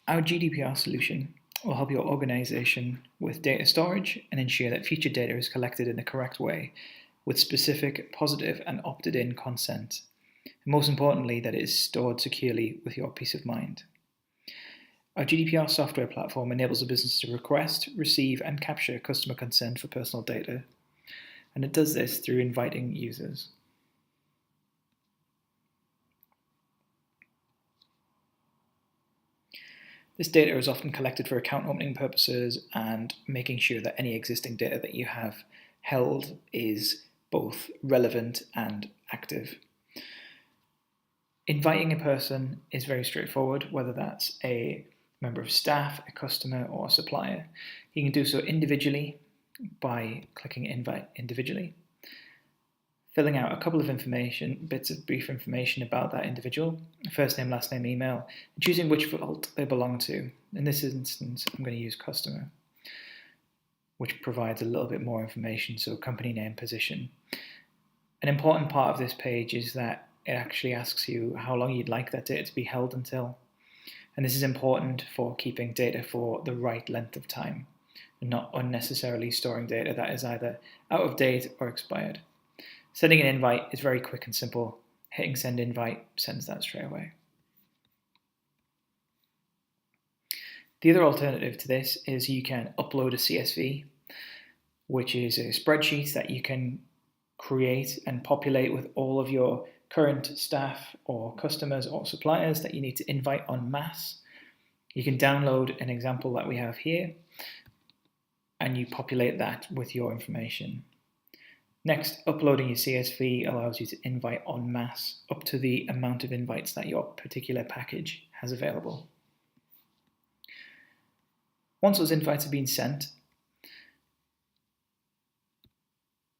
Our GDPR solution will help your organization with data storage and ensure that future data is collected in the correct way with specific positive and opted-in consent. And most importantly, that it is stored securely with your peace of mind. Our GDPR software platform enables a business to request, receive, and capture customer consent for personal data. And it does this through inviting users. This data is often collected for account opening purposes and making sure that any existing data that you have held is both relevant and active. Inviting a person is very straightforward, whether that's a member of staff, a customer, or a supplier. You can do so individually by clicking Invite individually, filling out a couple of bits of brief information about that individual, first name, last name, email, and choosing which vault they belong to. In this instance, I'm going to use customer, which provides a little bit more information, so company name, position. An important part of this page is that it actually asks you how long you'd like that data to be held until. And this is important for keeping data for the right length of time, and not unnecessarily storing data that is either out of date or expired. Sending an invite is very quick and simple. Hitting send invite sends that straight away. The other alternative to this is you can upload a CSV, which is a spreadsheet that you can create and populate with all of your current staff or customers or suppliers that you need to invite en masse. You can download an example that we have here and you populate that with your information. Next, uploading your CSV allows you to invite en masse up to the amount of invites that your particular package has available. Once those invites have been sent,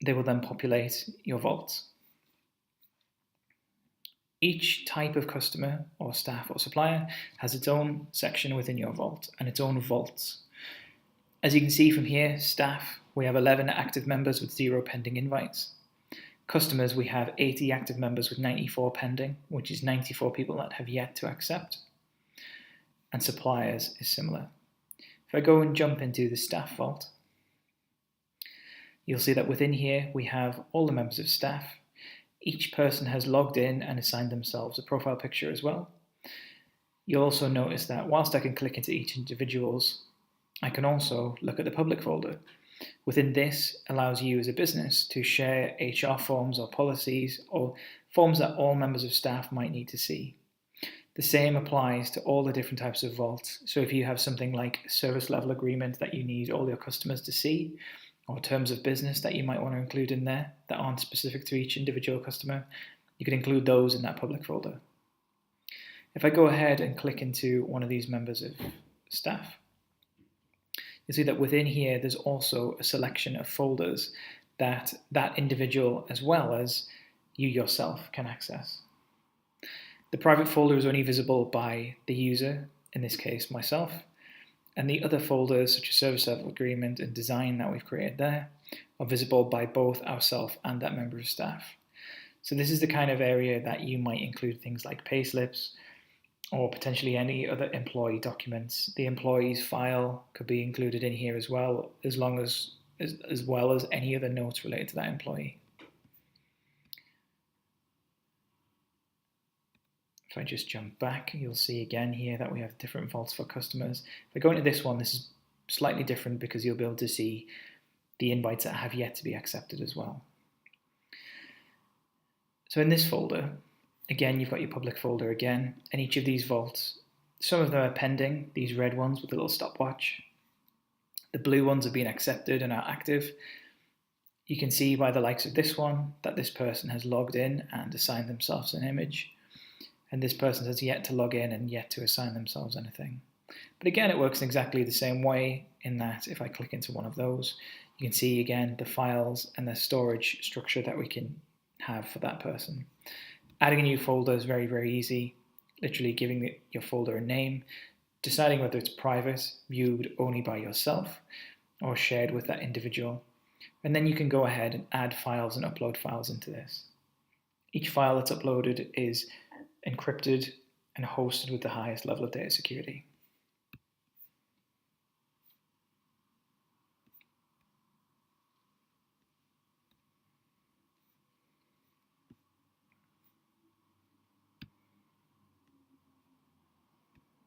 they will then populate your vaults. Each type of customer or staff or supplier has its own section within your vault and its own vaults. As you can see from here, staff, we have 11 active members with 0 pending invites. Customers, we have 80 active members with 94 pending, which is 94 people that have yet to accept. And suppliers is similar. If I go and jump into the staff vault, you'll see that within here we have all the members of staff. Each person has logged in and assigned themselves a profile picture as well. You'll also notice that whilst I can click into each individual's, I can also look at the public folder. Within this allows you as a business to share HR forms or policies or forms that all members of staff might need to see. The same applies to all the different types of vaults. So if you have something like a service level agreement that you need all your customers to see, or terms of business that you might want to include in there that aren't specific to each individual customer, you can include those in that public folder. If I go ahead and click into one of these members of staff, you'll see that within here there's also a selection of folders that that individual as well as you yourself can access. The private folder is only visible by the user, in this case myself, and the other folders such as service level agreement and design that we've created there are visible by both ourselves and that member of staff. So this is the kind of area that you might include things like payslips or potentially any other employee documents. The employee's file could be included in here as well as well as any other notes related to that employee. If I just jump back, you'll see again here that we have different vaults for customers. If I go into this one, this is slightly different because you'll be able to see the invites that have yet to be accepted as well. So in this folder, again, you've got your public folder again, and each of these vaults, some of them are pending, these red ones with a little stopwatch. The blue ones have been accepted and are active. You can see by the likes of this one that this person has logged in and assigned themselves an image. And this person has yet to log in and yet to assign themselves anything. But again, it works in exactly the same way in that if I click into one of those, you can see again the files and the storage structure that we can have for that person. Adding a new folder is very, very easy. Literally giving your folder a name, deciding whether it's private, viewed only by yourself, or shared with that individual. And then you can go ahead and add files and upload files into this. Each file that's uploaded is encrypted and hosted with the highest level of data security.